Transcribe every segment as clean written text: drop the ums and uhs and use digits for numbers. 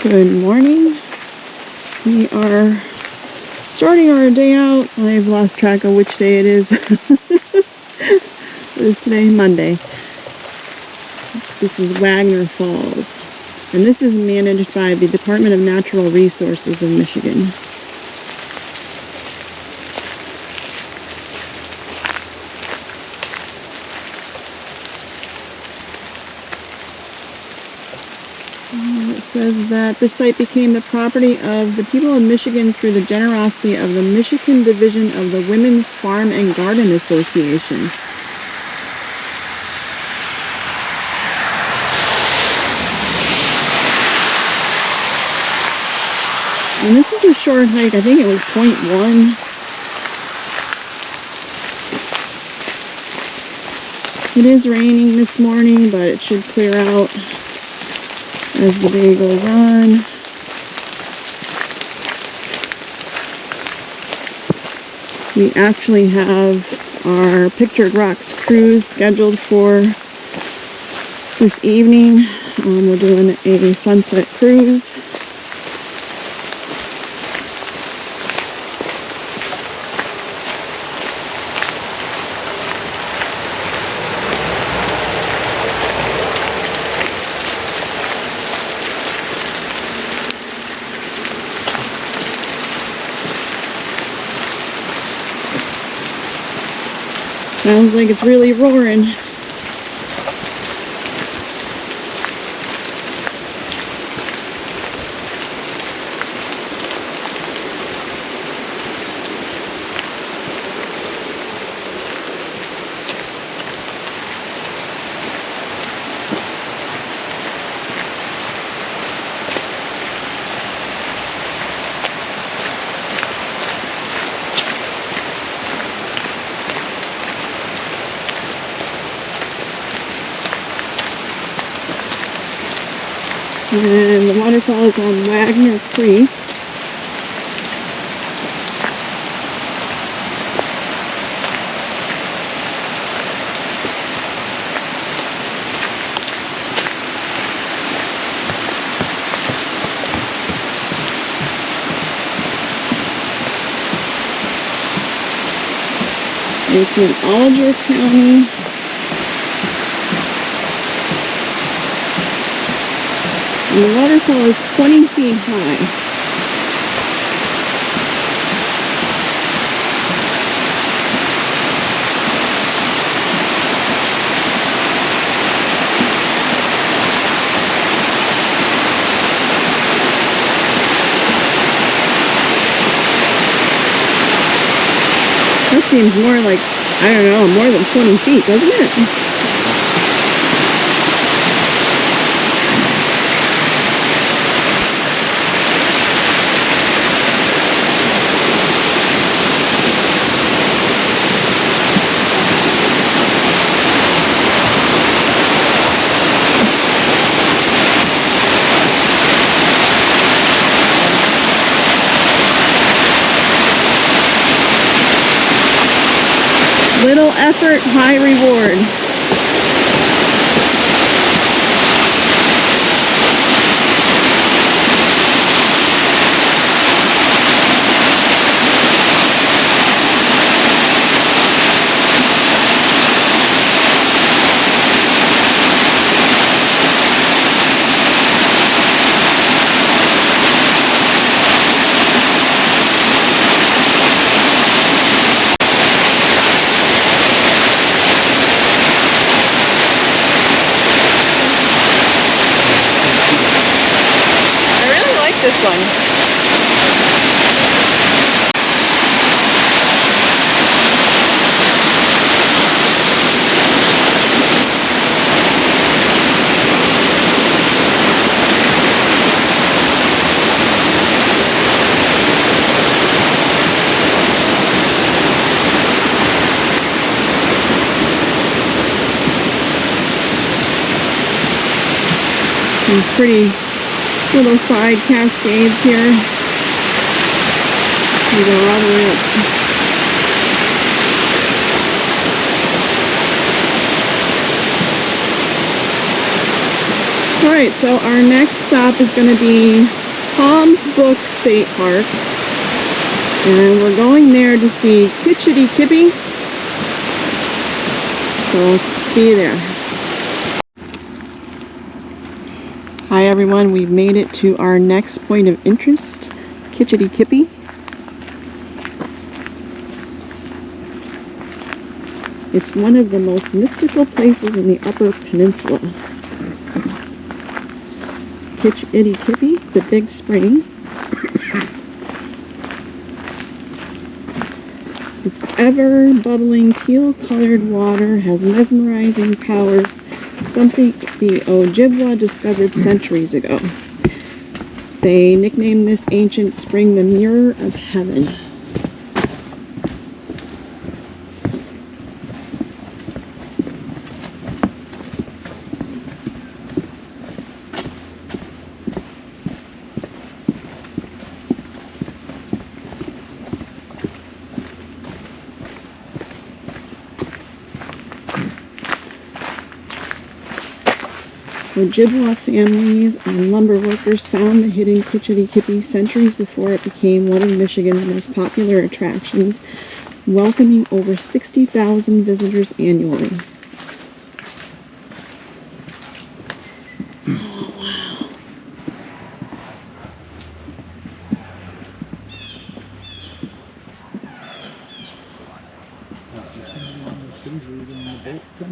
Good morning. We are starting our day out. I've lost track of which day it is. It is today, Monday. This is Wagner Falls, and this is managed by the Department of Natural Resources of Michigan. It says that this site became the property of the people of Michigan through the generosity of the Michigan Division of the Women's Farm and Garden Association. And this is a short hike. I think it was 0.1. It is raining this morning, but it should clear out as the day goes on. We actually have our Pictured Rocks cruise scheduled for this evening. We're doing a sunset cruise. Sounds like it's really roaring. And the waterfall is on Wagner Creek. It's in Alger County. And the waterfall is 20 feet high. That seems more like, I don't know, more than 20 feet, doesn't it? Little effort, high reward. This one. Some pretty little side cascades here. We go all the way up. Alright, so our next stop is going to be Palms Brook State Park. And we're going there to see Kitch-iti-kipi. So, see you there. Hi everyone, we've made it to our next point of interest, Kitch-iti-kipi. It's one of the most mystical places in the Upper Peninsula. Kitch-iti-kipi, the big spring. Its ever-bubbling teal-colored water has mesmerizing powers, something the Ojibwa discovered centuries ago. They nicknamed this ancient spring the Mirror of Heaven. Ojibwa families and lumber workers found the hidden Kitch-iti-kipi centuries before it became one of Michigan's most popular attractions, welcoming over 60,000 visitors annually. Oh, wow.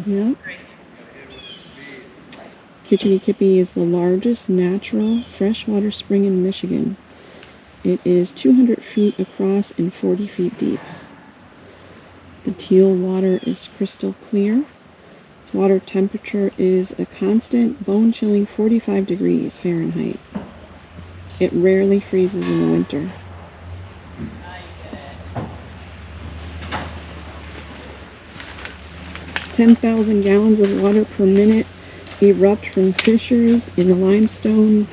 Yeah. Kitch-iti-kipi is the largest natural freshwater spring in Michigan. It is 200 feet across and 40 feet deep. The teal water is crystal clear. Its water temperature is a constant, bone-chilling 45 degrees Fahrenheit. It rarely freezes in the winter. "10,000 gallons of water per minute erupt from fissures in the limestone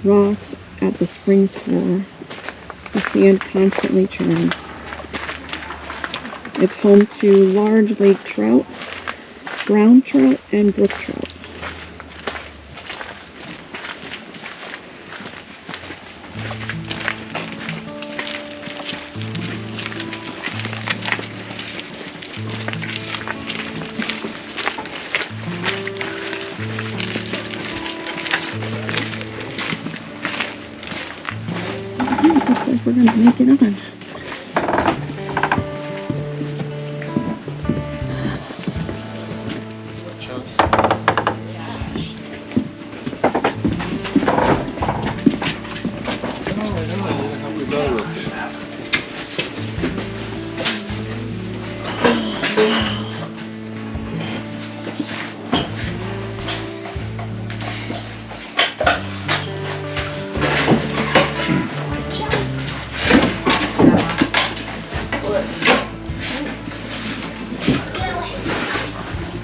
rocks at the spring's floor. The sand constantly churns. It's home to large lake trout, brown trout, and brook trout. Looks like we're gonna make it on.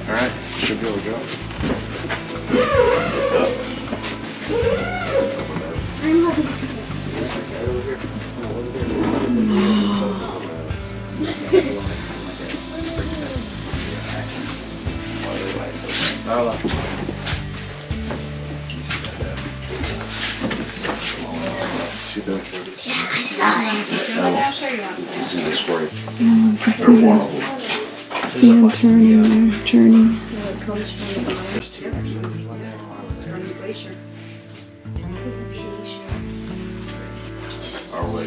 Alright, should be able to go. Yeah, I saw it. I'll show you one. This for you. Oh, you can see the sand turning there, churning. Our way.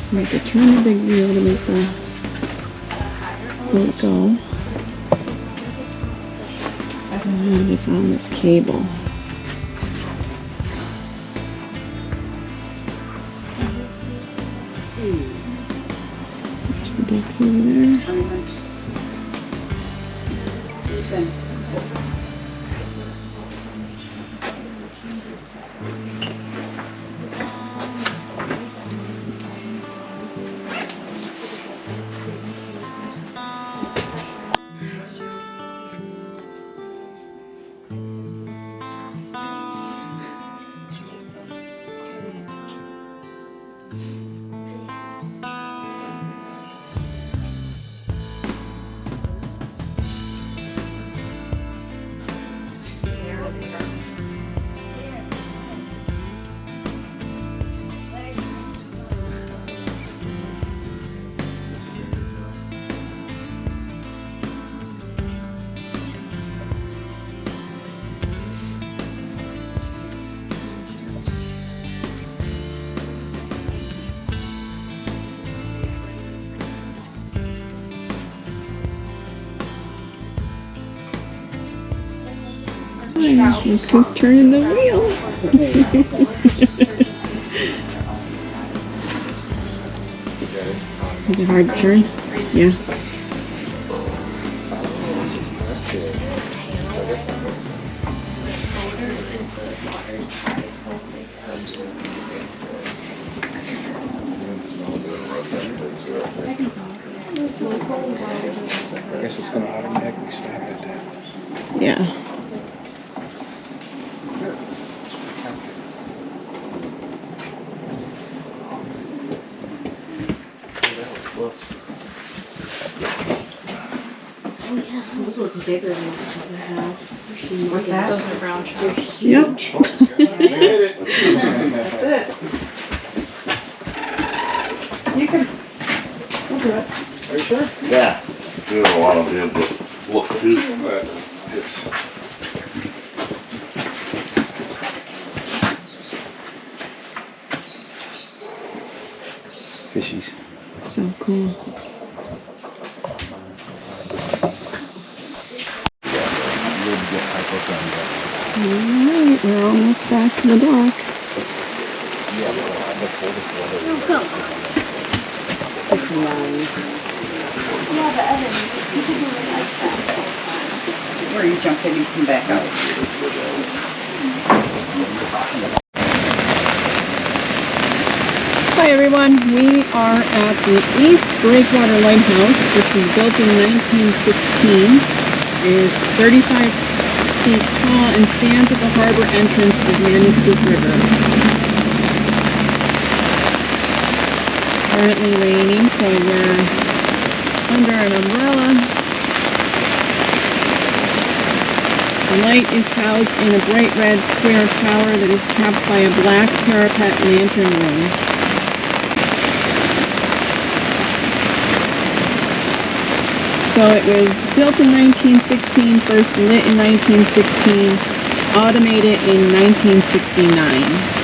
So you have to turn the big wheel to make the boat go. And it's on this cable. There's the decks over there. Look who's turning the wheel. Is it hard to turn? Yeah. I guess it's going to automatically stop at that. Yeah. Those look bigger than what we have. What's that? Those are brown trout. Yep. That's it. You can. We'll do it. Are you sure? Yeah. You don't want to be able to look too, but it's. Fishies. So cool. Alright, we're almost back to the dock. It's nice. Yeah, but Evan, you can do it like that. Where you jump in and come back out. Hi everyone, we are at the East Breakwater Lighthouse, which was built in 1916. It's 35 feet tall and stands at the harbor entrance of Manistique River. It's currently raining, so we're under an umbrella. The light is housed in a bright red square tower that is capped by a black parapet lantern room. So it was built in 1916, first lit in 1916, automated in 1969.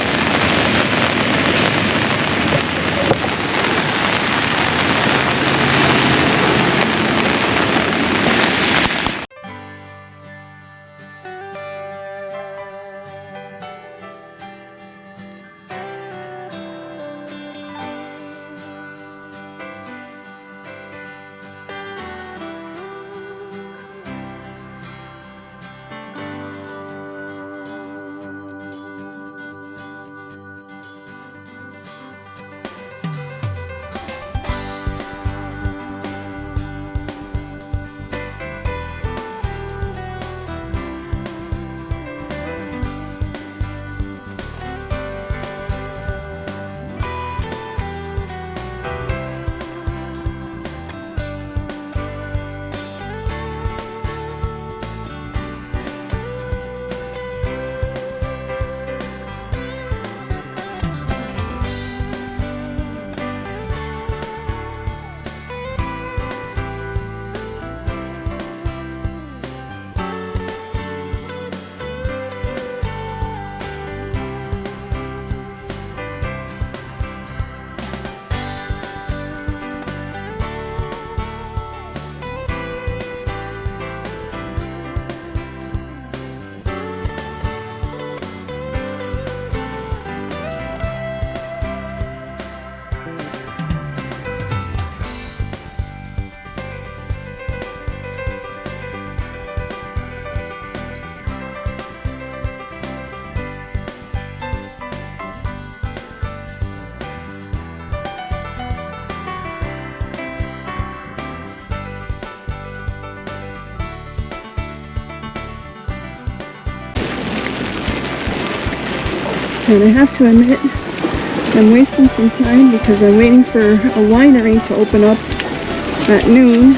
And I have to admit, I'm wasting some time because I'm waiting for a winery to open up at noon.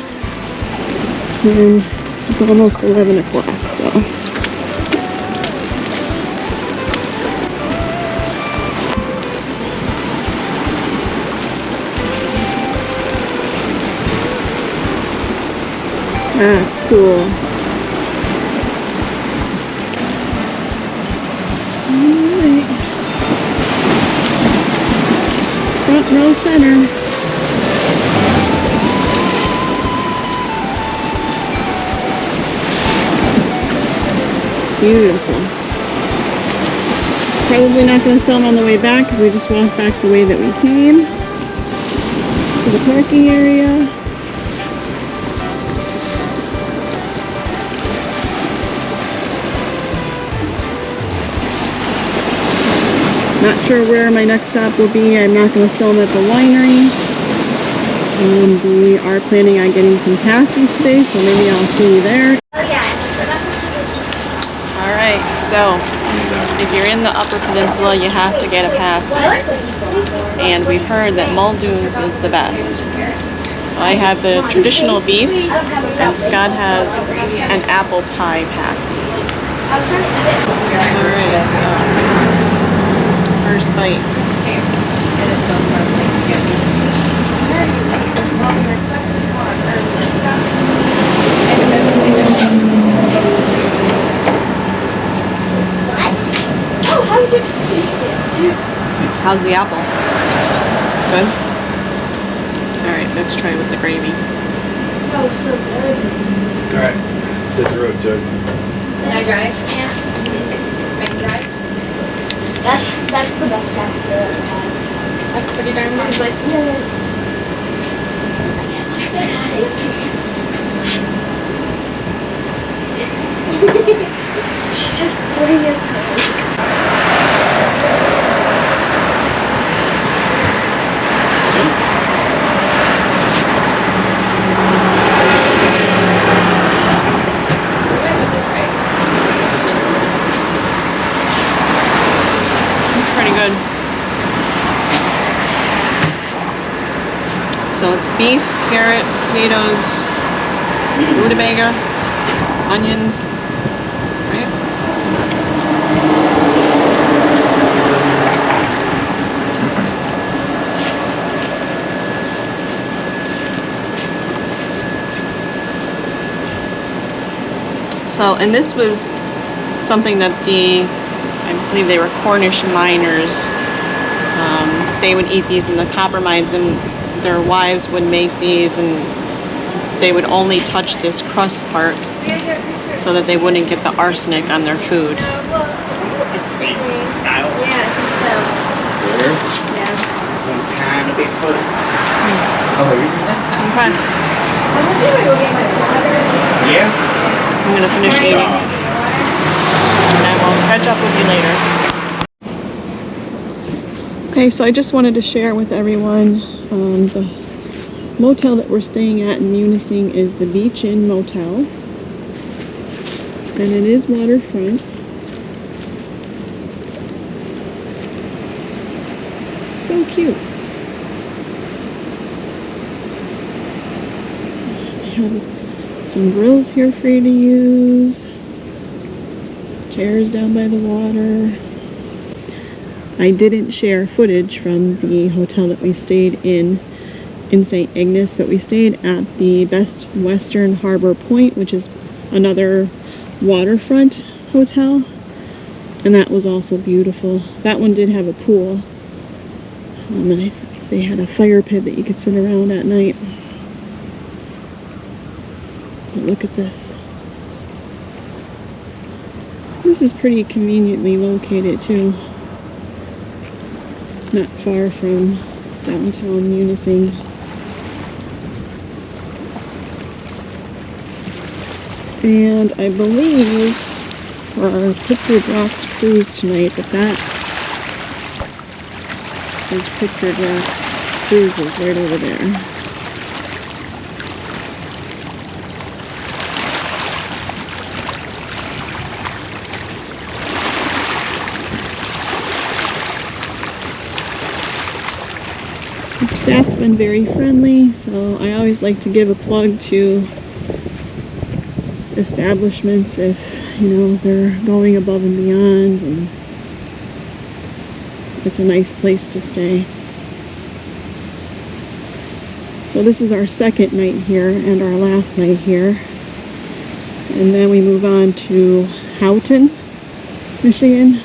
And it's almost 11 o'clock, so. That's cool. Alright. Front row center. Beautiful. Probably not going to film on the way back because we just walked back the way that we came to the parking area. Not sure where my next stop will be. I'm not going to film at the winery. We are planning on getting some pasties today, so maybe I'll see you there. Alright, so if you're in the Upper Peninsula, you have to get a pasty. And we've heard that Muldoon's is the best. So I have the traditional beef, and Scott has an apple pie pasty. Alright, so first bite. How's the apple? Good? Alright, let's try with the gravy. Oh, so good. Alright, sit the road, Jug. Can I drive? Yes. Can I drive? That's the best pasta I've ever had. That's pretty darn good. Like, she's just putting it. So it's beef, carrot, potatoes, rutabaga, onions, right? So, and this was something that I believe they were Cornish miners. They would eat these in the copper mines, and their wives would make these, and they would only touch this crust part so that they wouldn't get the arsenic on their food. Same style? Yeah, I think so. Where? Yeah. Some kind of Bigfoot. Okay. I'm gonna go get my water. Yeah. I'm gonna finish eating, and I will catch up with you later. Okay, so I just wanted to share with everyone the motel that we're staying at in Munising is the Beach Inn Motel, and it is waterfront. So cute. They have some grills here for you to use, chairs down by the water. I didn't share footage from the hotel that we stayed in St. Ignace, but we stayed at the Best Western Harbor Point, which is another waterfront hotel, and that was also beautiful. That one did have a pool, and they had a fire pit that you could sit around at night. But look at this. This is pretty conveniently located too. Not far from downtown Munising. And I believe for our Pictured Rocks cruise tonight that is Pictured Rocks Cruises right over there. The staff's been very friendly, so I always like to give a plug to establishments if, you know, they're going above and beyond, and it's a nice place to stay. So this is our second night here and our last night here. And then we move on to Houghton, Michigan,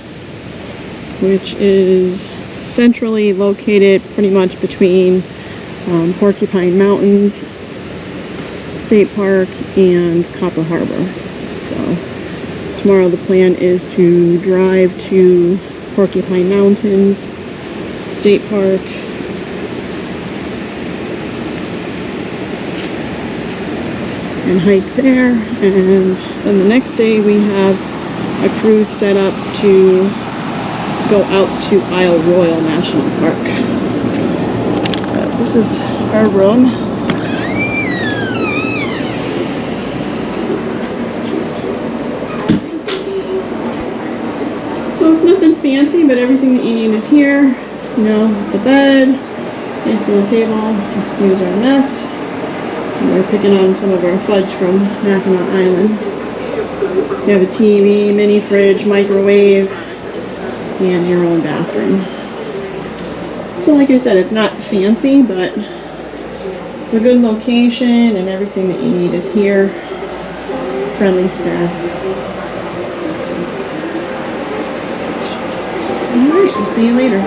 which is centrally located pretty much between Porcupine Mountains State Park and Copper Harbor. So tomorrow the plan is to drive to Porcupine Mountains State Park, and hike there, and then the next day we have a cruise set up to go out to Isle Royale National Park. This is our room. So it's nothing fancy, but everything that you need is here. You know, the bed, nice little table, excuse our mess. We're picking on some of our fudge from Mackinac Island. You have a TV, mini fridge, microwave, and your own bathroom. So like I said, it's not fancy, but it's a good location and everything that you need is here. Friendly staff. Alright, we'll see you later.